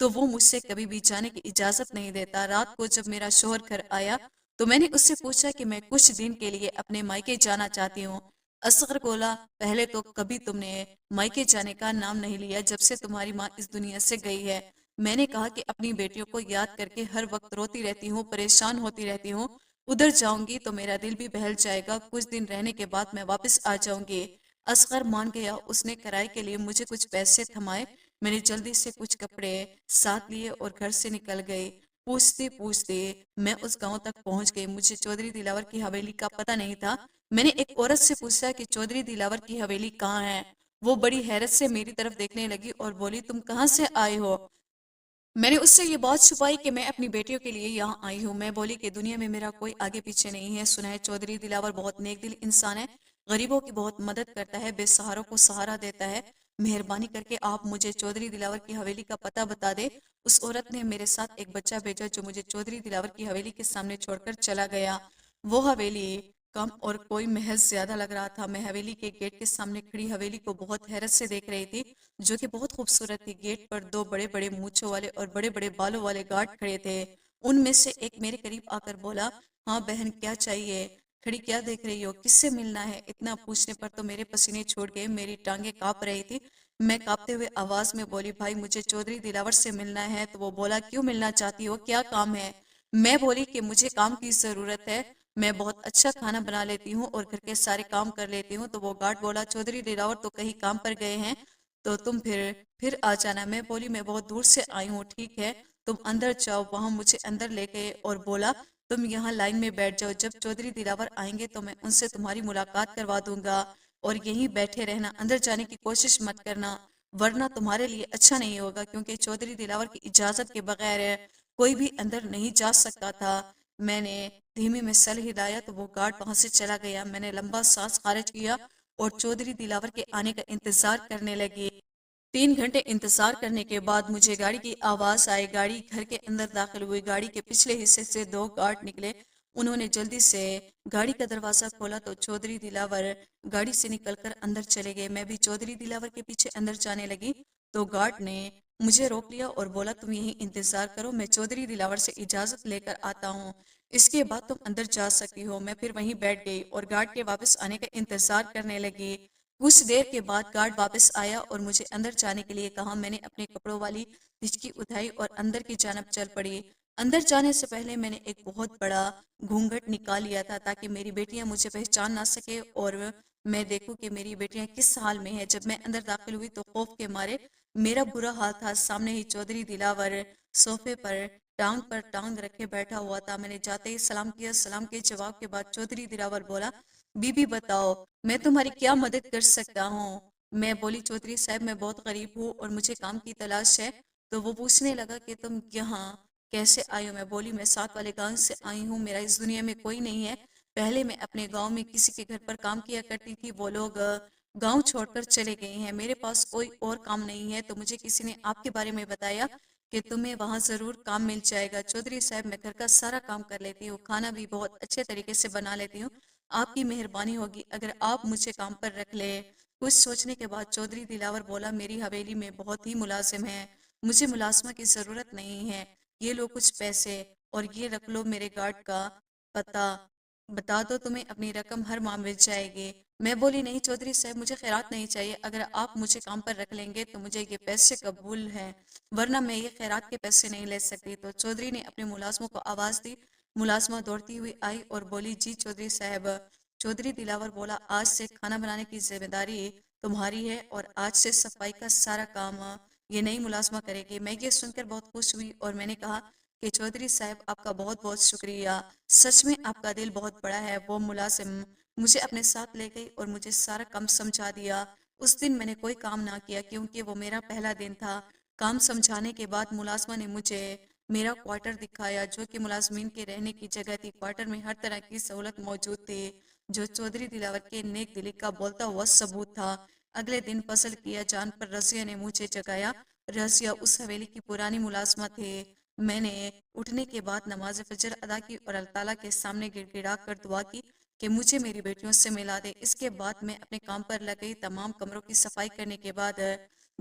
تو وہ مجھ سے کبھی بھی جانے کی اجازت نہیں دیتا۔ رات کو جب میرا شوہر گھر آیا تو میں نے اس سے پوچھا کہ میں کچھ دن کے لیے اپنے مائکے جانا چاہتی ہوں۔ اصغر بولا، پہلے تو کبھی تم نے مائکے جانے کا نام نہیں لیا جب سے تمہاری ماں اس دنیا سے گئی ہے۔ میں نے کہا کہ اپنی بیٹیوں کو یاد کر کے ہر وقت روتی رہتی ہوں، پریشان ہوتی رہتی ہوں، ادھر جاؤں گی تو میرا دل بھی بہل جائے گا، کچھ دن رہنے کے بعد میں واپس آ جاؤں گی۔ اصغر مان گیا، اس نے کرائے کے لیے مجھے کچھ پیسے تھمائے، میں نے جلدی سے کچھ کپڑے ساتھ لیے اور گھر سے نکل گئی۔ پوچھتے پوچھتے میں اس گاؤں تک پہنچ گئی۔ مجھے چودھری دلاور کی حویلی کا پتہ نہیں تھا۔ میں نے ایک عورت سے پوچھا کہ چودھری دلاور کی حویلی کہاں ہے؟ وہ بڑی حیرت سے میری طرف دیکھنے لگی اور بولی، تم کہاں سے آئے ہو؟ میں نے اس سے یہ بات چھپائی کہ میں اپنی بیٹیوں کے لیے یہاں آئی ہوں۔ میں بولی کہ دنیا میں میرا کوئی آگے پیچھے نہیں ہے۔ سنا ہے چودھری دلاور بہت نیک دل انسان ہے، غریبوں کی بہت مدد کرتا ہے، بے سہاروں کو سہارا دیتا ہے۔ مہربانی کر کے آپ مجھے چودھری دلاور کی حویلی کا پتہ بتا دے۔ اس عورت نے میرے ساتھ ایک بچہ بھیجا جو مجھے چودھری دلاور کی حویلی کے سامنے چھوڑ کر چلا گیا۔ وہ حویلی کم اور کوئی محض زیادہ لگ رہا تھا۔ میں حویلی کے گیٹ کے سامنے کھڑی حویلی کو بہت حیرت سے دیکھ رہی تھی، جو کہ بہت خوبصورت تھی۔ گیٹ پر دو بڑے بڑے مونچھوں والے اور بڑے بڑے بالوں والے گارڈ کھڑے تھے۔ ان میں سے ایک میرے قریب آ کر بولا، ہاں بہن کیا چاہیے؟ کھڑی کیا دیکھ رہی ہو؟ کس سے ملنا ہے؟ اتنا پوچھنے پر تو میرے پسینے چھوڑ گئے، میری ٹانگیں کانپ رہی تھی۔ میں کانپتے ہوئے آواز میں بولی، بھائی مجھے چودھری دلاور سے ملنا ہے۔ تو وہ بولا، کیوں ملنا چاہتی ہو؟ کیا کام ہے؟ میں بولی کہ مجھے کام کی ضرورت ہے، میں بہت اچھا کھانا بنا لیتی ہوں اور گھر کے سارے کام کر لیتی ہوں۔ تو وہ گارڈ بولا، چودھری دلاور تو کہیں کام پر گئے ہیں تو تم پھر آ جانا۔ میں بولی، میں بہت دور سے آئی ہوں، ٹھیک ہے تم اندر جاؤ۔ وہاں مجھے اندر لے گئے اور بولا، تم یہاں لائن میں بیٹھ جاؤ، جب چودھری دلاور آئیں گے تو میں ان سے تمہاری ملاقات کروا دوں گا، اور یہیں بیٹھے رہنا، اندر جانے کی کوشش مت کرنا، ورنہ تمہارے لیے اچھا نہیں ہوگا، کیونکہ چودھری دلاور کی اجازت کے بغیر کوئی بھی اندر نہیں جا سکتا تھا۔ میں نے دھیمی میں سر ہلایا تو وہ گارڈ وہاں سے چلا گیا۔ میں نے لمبا سانس خارج کیا اور چودھری دلاور کے آنے کا انتظار کرنے لگی۔ 3 گھنٹے انتظار کرنے کے بعد مجھے گاڑی کی آواز آئی۔ گاڑی گھر کے اندر داخل ہوئی۔ گاڑی کے پچھلے حصے سے 2 گارڈ نکلے۔ انہوں نے جلدی سے گاڑی کا دروازہ کھولا تو چودھری دلاور گاڑی سے نکل کر اندر چلے گئے۔ میں بھی چودھری دلاور کے پیچھے اندر جانے لگی تو گارڈ نے مجھے روک لیا اور بولا، تم یہیں انتظار کرو، میں چودھری دلاور سے اجازت لے کر آتا ہوں، اس کے بعد تم اندر جا سکتی ہو۔ میں پھر وہیں بیٹھ گئی اور گارڈ کے واپس آنے کا انتظار کرنے لگی۔ کچھ دیر کے بعد گارڈ واپس آیا اور مجھے اندر جانے کے لیے کہا۔ میں نے اپنے کپڑوں والی ہچکی اٹھائی اور اندر کی جانب چل پڑی۔ اندر جانے سے پہلے میں نے ایک بہت بڑا گھونگھٹ نکال لیا تھا تاکہ میری بیٹیاں مجھے پہچان نہ سکے اور میں دیکھوں کہ میری بیٹیاں کس حال میں ہیں۔ جب میں اندر داخل ہوئی تو خوف کے مارے میرا برا حال تھا۔ سامنے ہی چودھری دلاور صوفے پر ٹانگ رکھے بیٹھا ہوا تھا۔ میں نے جاتے ہی سلام کیا۔ سلام کے جواب کے بعد چودھری دلاور بولا، بی بی بتاؤ میں تمہاری کیا مدد کر سکتا ہوں؟ میں بولی، چودھری صاحب میں بہت غریب ہوں اور مجھے کام کی تلاش ہے۔ تو وہ پوچھنے لگا کہ تم یہاں کیسے آئی ہو؟ میں بولی، میں ساتھ والے گاؤں سے آئی ہوں، میرا اس دنیا میں کوئی نہیں ہے۔ پہلے میں اپنے گاؤں میں کسی کے گھر پر کام کیا کرتی تھی، وہ لوگ گاؤں چھوڑ کر چلے گئے ہیں، میرے پاس کوئی اور کام نہیں ہے، تو مجھے کسی نے آپ کے بارے میں بتایا کہ تمہیں وہاں ضرور کام مل جائے گا۔ چودھری صاحب میں گھر کا سارا کام کر لیتی ہوں، کھانا بھی بہت اچھے طریقے سے بنا لیتی ہوں، آپ کی مہربانی ہوگی اگر آپ مجھے کام پر رکھ لے۔ کچھ سوچنے کے بعد چودھری دلاور بولا، میری حویلی میں بہت ہی ملازم ہیں، مجھے ملازمہ کی ضرورت نہیں ہے، یہ لو کچھ پیسے اور یہ رکھ لو میرے گارڈ کا پتہ، بتا دو تمہیں اپنی رقم ہر ماہ مل جائے گی۔ میں بولی، نہیں چودھری صاحب مجھے خیرات نہیں چاہیے، اگر آپ مجھے کام پر رکھ لیں گے تو مجھے یہ پیسے قبول ہیں، ورنہ میں یہ خیرات کے پیسے نہیں لے سکتی۔ تو چودھری نے اپنے ملازموں کو آواز دی۔ ملازمہ دوڑتی ہوئی آئی اور بولی، جی چودھری صاحب۔ چودھری دلاور بولا، آج سے کھانا بنانے کی ذمہ داری تمہاری ہے اور آج سے صفائی کا سارا کام یہ نئی ملازمہ کرے گی۔ میں یہ سن کر بہت خوش ہوئی اور میں نے کہا کہ چودھری صاحب آپ کا بہت بہت شکریہ، سچ میں آپ کا دل بہت بڑا ہے۔ وہ ملازم مجھے اپنے ساتھ لے گئی اور مجھے سارا کام سمجھا دیا۔ اس دن میں نے کوئی کام نہ کیا کیونکہ وہ میرا پہلا دن تھا۔ کام سمجھانے کے بعد ملازمہ نے مجھے میرا کوارٹر دکھایا جو کہ ملازمین کے رہنے کی جگہ تھی۔ کوارٹر میں ہر طرح کی سہولت موجود تھی جو چودھری دلاور کے نیک دلی کا بولتا ہوا ثبوت تھا۔ اگلے دن فصل کیا جان پر رضیہ نے مجھے جگایا۔ رضیہ اس حویلی کی پرانی ملازمہ تھی۔ میں نے اٹھنے کے بعد نماز فجر ادا کی اور اللہ تعالیٰ کے سامنے گڑ گڑا کر دعا کی کہ مجھے میری بیٹیوں سے ملا دے۔ اس کے بعد میں اپنے کام پر لگ گئی۔ تمام کمروں کی صفائی کرنے کے بعد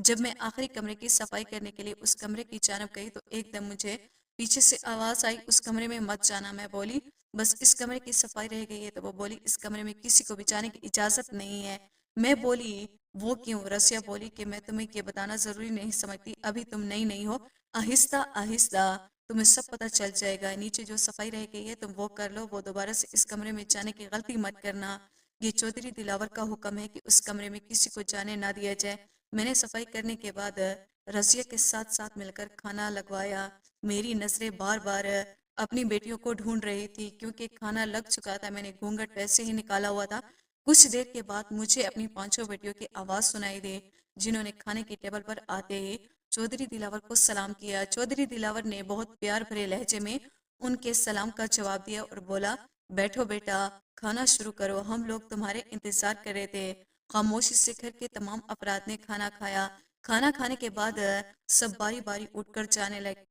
جب میں آخری کمرے کی صفائی کرنے کے لیے اس کمرے کی جانب گئی تو ایک دم مجھے پیچھے سے آواز آئی، اس کمرے میں مت جانا۔ میں بولی بس اس کمرے کی صفائی رہ گئی ہے، تو وہ بولی اس کمرے میں کسی کو بھی جانے کی اجازت نہیں ہے۔ میں بولی وہ کیوں؟ رسیا بولی کہ میں تمہیں یہ بتانا ضروری نہیں سمجھتی، ابھی تم نئی نہیں ہو، آہستہ آہستہ تمہیں سب پتہ چل جائے گا۔ نیچے جو صفائی رہ گئی ہے تم وہ کر لو، وہ دوبارہ سے اس کمرے میں جانے کی غلطی مت کرنا۔ یہ چودھری دلاور کا حکم ہے کہ اس کمرے میں کسی کو جانے نہ دیا جائے۔ میں نے صفائی کرنے کے بعد رضیہ کے ساتھ ساتھ مل کر کھانا لگوایا۔ میری نظریں بار بار اپنی بیٹیوں کو ڈھونڈ رہی تھی کیونکہ کھانا لگ چکا تھا، میں نے گھونگھٹ ویسے ہی نکالا ہوا تھا۔ کچھ دیر کے بعد مجھے اپنی پانچوں بیٹیوں کی آواز سنائی دی، جنہوں نے کھانے کی ٹیبل پر آتے ہی چودھری دلاور کو سلام کیا۔ چودھری دلاور نے بہت پیار بھرے لہجے میں ان کے سلام کا جواب دیا اور بولا بیٹھو بیٹا، کھانا شروع کرو، ہم لوگ تمہارے انتظار کر رہے تھے۔ خاموشی سے گھر کے تمام افراد نے کھانا کھایا۔ کھانا کھانے کے بعد سب باری باری اٹھ کر جانے لگے۔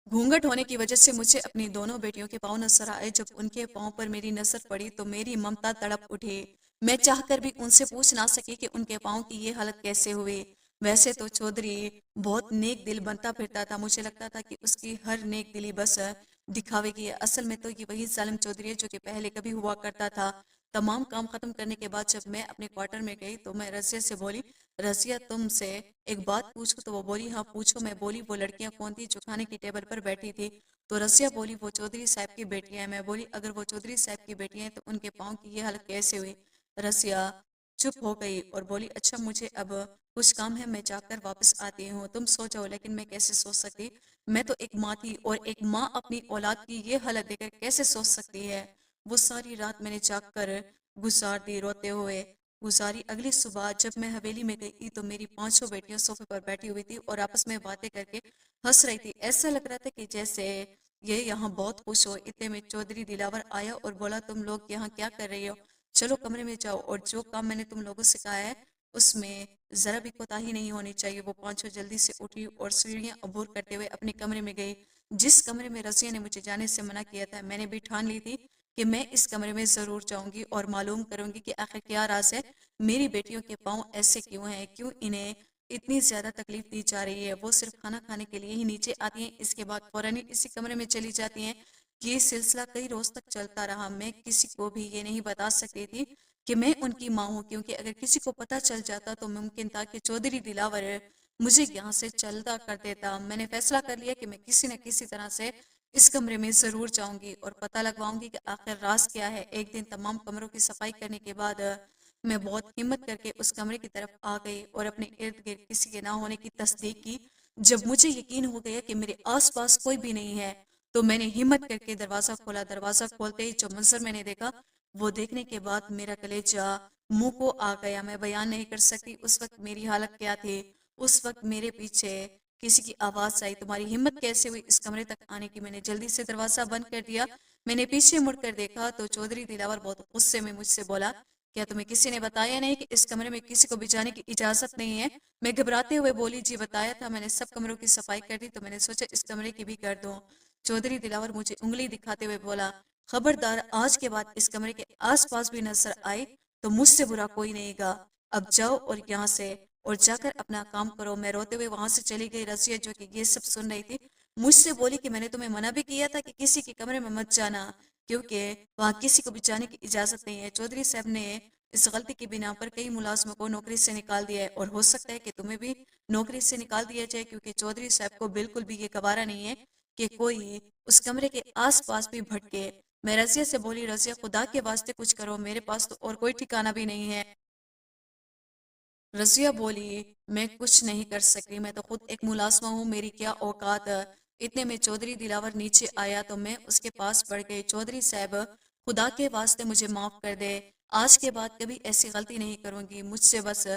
گھونگھٹ ہونے کی وجہ سے مجھے اپنی دونوں بیٹیوں کے پاؤں نظر آئے۔ جب ان کے پاؤں پر میری نظر پڑی تو میری ممتا تڑپ اٹھی۔ میں چاہ کر بھی ان سے پوچھ نہ سکی کہ ان کے پاؤں کی یہ حالت کیسے ہوئی۔ ویسے تو چودھری بہت نیک دل بنتا پھرتا تھا، مجھے لگتا تھا کہ اس کی ہر نیک دلی بس دکھاوے کی ہے۔ اصل میں تو یہ وہی ظالم چودھری ہے جو کہ پہلے کبھی ہوا کرتا تھا۔ تمام کام ختم کرنے کے بعد جب میں اپنے کوارٹر میں گئی تو میں رضیہ سے بولی رضیہ تم سے ایک بات پوچھوں؟ تو وہ بولی ہاں پوچھو۔ میں بولی وہ لڑکیاں کون تھی جو کھانے کی ٹیبل پر بیٹھی تھی؟ تو رضیہ بولی وہ چودھری صاحب کی بیٹیاں ہیں۔ میں بولی اگر وہ چودھری صاحب کی بیٹیاں ہیں تو ان کے پاؤں کی یہ حالت کیسے ہوئی؟ رضیہ چپ ہو گئی اور بولی اچھا مجھے اب کچھ کام ہے، میں جا کر واپس آتی ہوں، تم سو جاؤ۔ لیکن میں کیسے سو سکتی؟ میں تو ایک ماں تھی اور ایک ماں اپنی اولاد کی یہ حالت دیکھ کر کیسے سوچ سکتی ہے؟ وہ ساری رات میں نے جاگ کر گزار دی، روتے ہوئے گزاری۔ اگلی صبح جب میں حویلی میں گئی تو میری پانچوں بیٹیاں صوفے پر بیٹھی ہوئی تھی اور آپس میں باتیں کر کے ہنس رہی تھی۔ ایسا لگ رہا تھا کہ جیسے یہ یہاں بہت خوش ہو۔ اتنے میں چودھری دلاور آیا اور بولا تم لوگ یہاں کیا کر رہی ہو؟ چلو کمرے میں جاؤ اور جو کام میں نے تم لوگوں سے کہا ہے اس میں ذرا بھی کوتاہی نہیں ہونی چاہیے۔ وہ پانچوں جلدی سے اٹھی اور سیڑھیاں عبور کرتے ہوئے اپنے کمرے میں گئی۔ جس کمرے میں رضیہ نے مجھے جانے سے منع کیا تھا، میں نے بھی ٹھان لی تھی کہ میں اس کمرے میں ضرور جاؤں گی اور معلوم کروں گی کہ آخر کیا راز ہے، میری بیٹیوں کے پاؤں ایسے کیوں ہیں، کیوں انہیں اتنی زیادہ تکلیف دی جا رہی ہے۔ وہ صرف کھانا کھانے کے لیے ہی نیچے آتی ہیں، اس کے بعد فوراً ہی اسی کمرے میں چلی جاتی ہیں۔ یہ سلسلہ کئی روز تک چلتا رہا۔ میں کسی کو بھی یہ نہیں بتا سکتی تھی کہ میں ان کی ماں ہوں، کیونکہ اگر کسی کو پتہ چل جاتا تو ممکن تھا کہ چودھری دلاور مجھے یہاں سے چلتا کر دیتا۔ میں نے فیصلہ کر لیا کہ میں کسی نہ کسی طرح سے اس کمرے میں ضرور جاؤں گی اور پتہ لگواؤں گی کہ آخر راز کیا ہے۔ ایک دن تمام کمروں کی صفائی کرنے کے بعد میں بہت ہمت کر کے اس کمرے کی طرف آ گئی اور اپنے ارد گرد کسی کے نہ ہونے کی تصدیق کی۔ جب مجھے یقین ہو گیا کہ میرے آس پاس کوئی بھی نہیں ہے تو میں نے ہمت کر کے دروازہ کھولا۔ دروازہ کھولتے ہی جو منظر میں نے دیکھا وہ دیکھنے کے بعد میرا کلیجہ منہ کو آ گیا۔ میں بیان نہیں کر سکتی اس وقت میری حالت کیا تھی۔ اس وقت میرے پیچھے کسی کی آواز آئی، تمہاری ہمت کیسے ہوئی اس کمرے تک آنے کی؟ میں نے جلدی سے دروازہ بند کر دیا۔ میں نے پیچھے مڑ کر دیکھا تو چودھری دلاور بہت غصے میں مجھ سے بولا کیا تمہیں کسی نے بتایا نہیں کہ اس کمرے میں کسی کو بھی جانے کی اجازت نہیں ہے؟ میں گھبراتے ہوئے بولی جی بتایا تھا، میں نے سب کمروں کی صفائی کر دی تو میں نے سوچا اس کمرے کی بھی کر دوں۔ چودھری دلاور مجھے انگلی دکھاتے ہوئے بولا خبردار آج کے بعد اس کمرے کے آس پاس بھی نظر آئی تو مجھ سے برا کوئی نہیں گا، اب جاؤ اور یہاں سے اور جا کر اپنا کام کرو۔ میں روتے ہوئے وہاں سے چلی گئی۔ رضیہ جو کہ یہ سب سن رہی تھی مجھ سے بولی کہ میں نے تمہیں منع بھی کیا تھا کہ کسی کے کمرے میں مت جانا کیونکہ وہاں کسی کو بھی جانے کی اجازت نہیں ہے۔ چودھری صاحب نے اس غلطی کی بنا پر کئی ملازموں کو نوکری سے نکال دیا ہے اور ہو سکتا ہے کہ تمہیں بھی نوکری سے نکال دیا جائے، کیونکہ چودھری صاحب کو بالکل بھی یہ گوارا نہیں ہے کہ کوئی اس کمرے کے آس پاس بھی بھٹکے۔ میں رضیہ سے بولی رضیہ خدا کے واسطے کچھ کرو، میرے پاس تو اور کوئی ٹھکانہ بھی نہیں ہے۔ رضیہ بولی میں کچھ نہیں کر سکتی، میں تو خود ایک ملازمہ ہوں، میری کیا اوقات۔ اتنے میں چودھری دلاور نیچے آیا تو میں اس کے پاس پڑ گئی۔ چودھری صاحب خدا کے واسطے مجھے معاف کر دے، آج کے بعد کبھی ایسی غلطی نہیں کروں گی، مجھ سے بس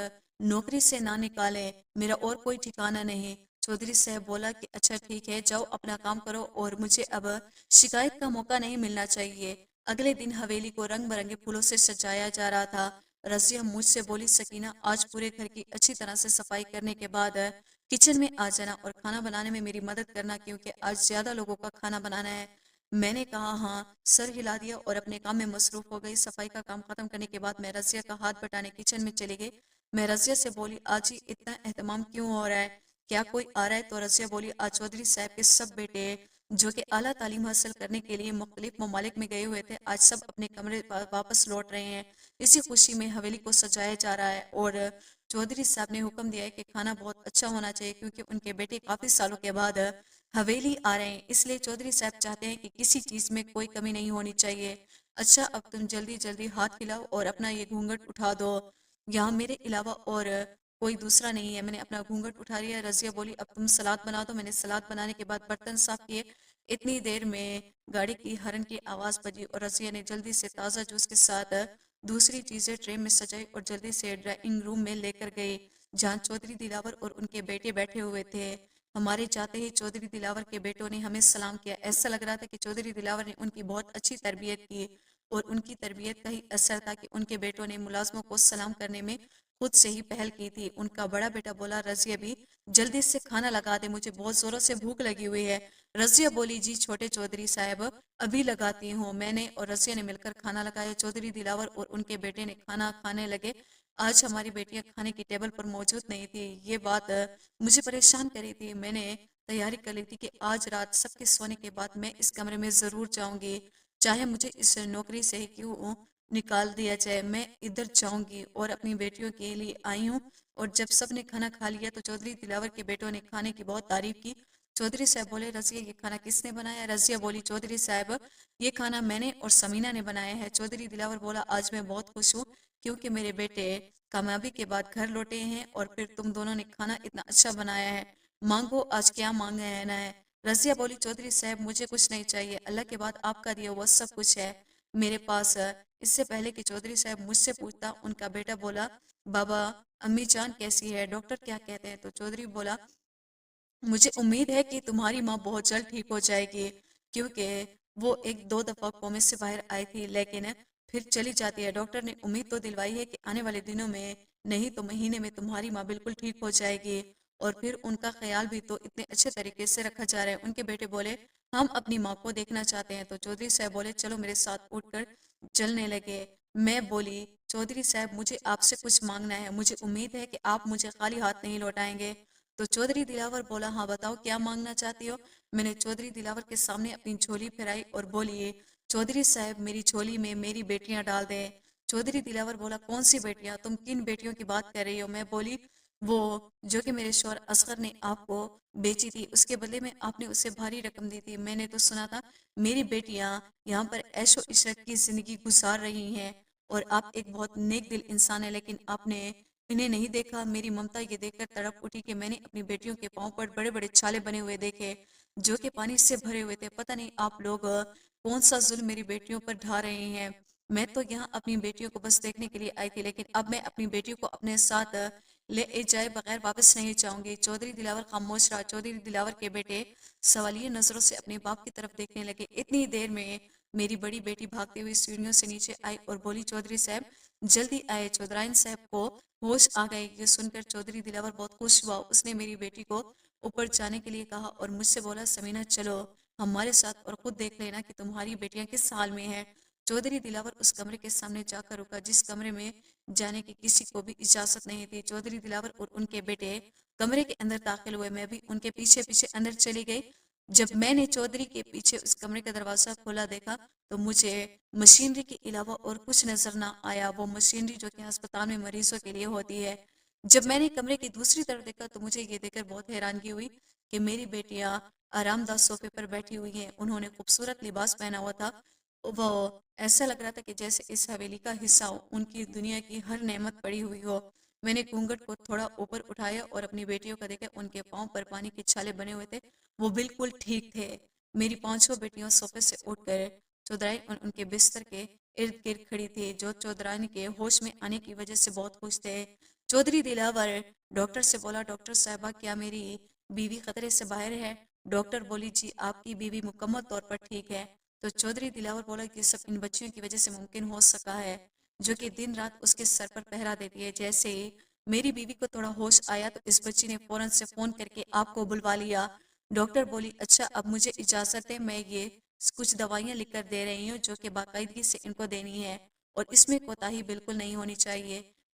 نوکری سے نہ نکالیں، میرا اور کوئی ٹھکانہ نہیں۔ چودھری صاحب بولا کہ اچھا ٹھیک ہے جاؤ اپنا کام کرو اور مجھے اب شکایت کا موقع نہیں ملنا چاہیے۔ اگلے دن حویلی کو رنگ برنگے پھولوں سے سجایا جا رہا تھا۔ رضیہ مجھ سے بولی سکینہ آج پورے گھر کی اچھی طرح سے صفائی کرنے کے بعد کچن میں آ جانا اور کھانا بنانے میں میری مدد کرنا، کیونکہ آج زیادہ لوگوں کا کھانا بنانا ہے۔ میں نے کہا ہاں، سر ہلا دیا اور اپنے کام میں مصروف ہو گئی۔ صفائی کا کام ختم کرنے کے بعد میں رضیہ کا ہاتھ بٹانے کچن میں چلی گئی۔ میں رضیہ سے بولی آج ہی اتنا اہتمام کیوں ہو رہا ہے, کیا کوئی آ رہا ہے؟ تو رضیہ بولی آج چودھری صاحب کے سب بیٹے جو کہ اعلیٰ تعلیم حاصل کرنے کے لیے مختلف ممالک میں گئے ہوئے تھے آج سب اپنے کمرے واپس لوٹ رہے ہیں. اسی خوشی میں حویلی کو سجایا جا رہا ہے اور چودھری صاحب نے حکم دیا ہے کہ کھانا بہت اچھا ہونا چاہیے کیونکہ ان کے بیٹے کافی سالوں کے بعد حویلی آ رہے ہیں, اس لیے چودھری صاحب چاہتے ہیں کہ کسی چیز میں کوئی کمی نہیں ہونی چاہیے. اچھا اب تم جلدی جلدی ہاتھ ہلاؤ اور اپنا یہ گھونگھٹ اٹھا دو, یہاں میرے علاوہ اور کوئی دوسرا نہیں ہے. میں نے اپنا گھونگھٹ اٹھا لیا. رضیہ بولی اب تم سلاد بنا دو. میں نے سلاد بنانے کے بعد برتن صاف کیے. اتنی دیر میں گاڑی کی ہارن کی آواز بجی اور رضیہ نے جلدی سے تازہ جوس کے ساتھ دوسری چیزیں ٹرے میں سجائی اور جلدی سے ڈرائنگ روم میں لے کر گئی جہاں چودھری دلاور اور ان کے بیٹے بیٹھے ہوئے تھے. ہمارے جاتے ہی چودھری دلاور کے بیٹوں نے ہمیں سلام کیا. ایسا لگ رہا تھا کہ چودھری دلاور نے ان کی بہت اچھی تربیت کی اور ان کی تربیت کا ہی اثر تھا کہ ان کے بیٹوں نے ملازموں کو سلام کرنے میں خود سے ہی پہل کی تھی. ان کا بڑا بیٹا بولا رضیہ بھی جلدی سے کھانا لگا دے, مجھے بہت زوروں سے بھوک لگی ہوئی ہے. رضیہ بولی جی چھوٹے چودھری صاحب ابھی لگاتی ہوں. میں نے اور رضیہ نے مل کر کھانا لگایا. چودھری دلاور اور ان کے بیٹے نے کھانا کھانے لگے. آج ہماری بیٹیاں کھانے کی ٹیبل پر موجود نہیں تھی. یہ بات مجھے پریشان کری تھی. میں نے تیاری کر لی تھی کہ آج رات سب کے سونے کے بعد میں اس کمرے میں ضرور جاؤں گی, چاہے مجھے اس نوکری سے ہی کیوں نکال دیا جائے, میں ادھر جاؤں گی اور اپنی بیٹیوں کے لیے آئی ہوں. اور جب سب نے کھانا کھا لیا تو چودھری دلاور کے بیٹوں نے کھانے کی بہت تعریف کی. چودھری صاحب بولے رضیہ یہ کھانا کس نے بنایا؟ رضیہ بولی چودھری صاحب یہ کھانا میں نے اور سمینہ نے بنایا ہے. چودھری دلاور بولا آج میں بہت خوش ہوں کیونکہ میرے بیٹے کامیابی کے بعد گھر لوٹے ہیں اور پھر تم دونوں نے کھانا اتنا اچھا بنایا ہے. مانگو آج کیا مانگا ہے نا ہے؟ رضیہ بولی چودھری صاحب مجھے کچھ نہیں چاہیے, اللہ کے بعد آپ کا دیا ہوا سب کچھ ہے میرے پاس. اس سے پہلے کہ چودھری صاحب مجھ سے پوچھتا ان کا بیٹا بولا بابا امی جان کیسی ہے, ڈاکٹر کیا کہتے ہیں؟ تو چودھری بولا مجھے امید ہے کہ تمہاری ماں بہت جلد ٹھیک ہو جائے گی کیونکہ وہ ایک دو دفعہ کومے سے باہر آئی تھی لیکن پھر چلی جاتی ہے. ڈاکٹر نے امید تو دلوائی ہے کہ آنے والے دنوں میں نہیں تو مہینے میں تمہاری ماں بالکل ٹھیک ہو جائے گی اور پھر ان کا خیال بھی تو اتنے اچھے طریقے سے رکھا جا رہا ہے. ان کے بیٹے بولے ہم اپنی ماں کو دیکھنا چاہتے ہیں. تو چودھری صاحب بولے چلو میرے ساتھ اٹھ کر چلنے لگے. میں بولی چودھری صاحب مجھے آپ سے کچھ مانگنا ہے, مجھے امید ہے کہ آپ مجھے خالی ہاتھ نہیں لوٹائیں گے. تو چودھری دلاور بولا ہاں بتاؤ کیا مانگنا چاہتی ہو؟ میں نے چودھری دلاور کے سامنے اپنی جھولی پھیرائی اور بولی چودھری صاحب میری جھولی میں میری بیٹیاں ڈال دیں. چودھری دلاور بولا کون سی بیٹیاں, تم کن بیٹیوں کی بات کر رہی ہو؟ میں بولی وہ جو کہ میرے شوہر اصغر نے آپ کو بیچی تھی, اس کے بدلے میں آپ نے اسے بھاری رقم دی تھی. میں نے تو سنا تھا میری بیٹیاں یہاں پر عیش و عشرت کی زندگی گزار رہی ہیں اور آپ ایک بہت نیک دل انسان ہے, لیکن آپ نے انہیں نہیں دیکھا. میری ممتا یہ دیکھ کر تڑپ اٹھی کہ میں نے اپنی بیٹیوں کے پاؤں پر بڑے بڑے چھالے بنے ہوئے دیکھے جو کہ پانی سے بھرے ہوئے تھے. پتہ نہیں آپ لوگ کون سا ظلم میری بیٹیوں پر ڈھا رہے ہیں. میں تو یہاں اپنی بیٹیوں کو بس دیکھنے کے لیے آئی تھی, لیکن اب میں اپنی بیٹیوں کو اپنے ساتھ لے جائے بغیر واپس نہیں جاؤں گی. چودھری دلاور خاموش رہا. چودھری دلاور کے بیٹے سوالیہ نظروں سے اپنے باپ کی طرف دیکھنے لگے. اتنی دیر میں میری بڑی بیٹی بھاگتے ہوئی سیڑھیوں سے نیچے آئی اور بولی چودھری صاحب جلدی آئے. چودھرائن صاحب کو ہوش آ گئے. یہ سن کر چودھری دلاور بہت خوش ہوا. اس نے میری بیٹی کو اوپر جانے کے لیے کہا اور مجھ سے بولا سمینہ چلو ہمارے ساتھ اور خود دیکھ لینا کہ تمہاری بیٹیاں کس حال میں ہیں. چودھری دلاور اس کمرے کے سامنے جا کر رکا جس کمرے میں جانے کی کسی کو بھی اجازت نہیں تھی. چودھری دلاور اور ان کے بیٹے کمرے کے اندر داخل ہوئے. میں بھی ان کے پیچھے پیچھے اندر چلی گئی. جب میں نے چودھری کے پیچھے اس کمرے کا دروازہ کھولا دیکھا تو مجھے مشینری کے علاوہ اور کچھ نظر نہ آیا, وہ مشینری جو کہ ہسپتال میں مریضوں کے لیے ہوتی ہے. جب میں نے کمرے کی دوسری طرف دیکھا تو مجھے یہ دیکھ کر بہت حیرانگی ہوئی کہ میری بیٹیاں آرام دہ صوفے پر بیٹھی ہوئی ہیں. انہوں نے خوبصورت لباس پہنا ہوا تھا. وہ ایسا لگ رہا تھا کہ جیسے اس حویلی کا حصہ ہو, ان کی دنیا کی ہر نعمت پڑی ہوئی ہو. میں نے گھونگھٹ کو تھوڑا اوپر اٹھایا اور اپنی بیٹیوں کو دیکھا. ان کے پاؤں پر پانی کے چھالے بنے ہوئے تھے, وہ بالکل ٹھیک تھے. میری پانچوں بیٹیاں صوفے سے اٹھ کر چودھرائی اور ان کے بستر کے ارد گرد کھڑی تھی جو چودھرانی کے ہوش میں آنے کی وجہ سے بہت خوش تھے. چودھری دلاور ڈاکٹر سے بولا ڈاکٹر صاحبہ کیا میری بیوی خطرے سے باہر ہے؟ ڈاکٹر بولی جی آپ کی بیوی مکمل طور پر ٹھیک ہے. تو چودھری دلاور بولا یہ سب ان بچیوں کی وجہ سے ممکن ہو سکا ہے جو کہ دن رات اس کے سر پر پہرا دیتی ہے. جیسے ہی میری بیوی کو تھوڑا ہوش آیا تو اس بچی نے فوراً سے فون کر کے آپ کو بلوا لیا. ڈاکٹر بولی اچھا اب مجھے اجازت ہے, میں یہ کچھ دوائیاں لکھ کر دے رہی ہوں جو کہ باقاعدگی سے ان کو دینی ہے اور اس میں کوتاہی بالکل نہیں ہونی چاہیے.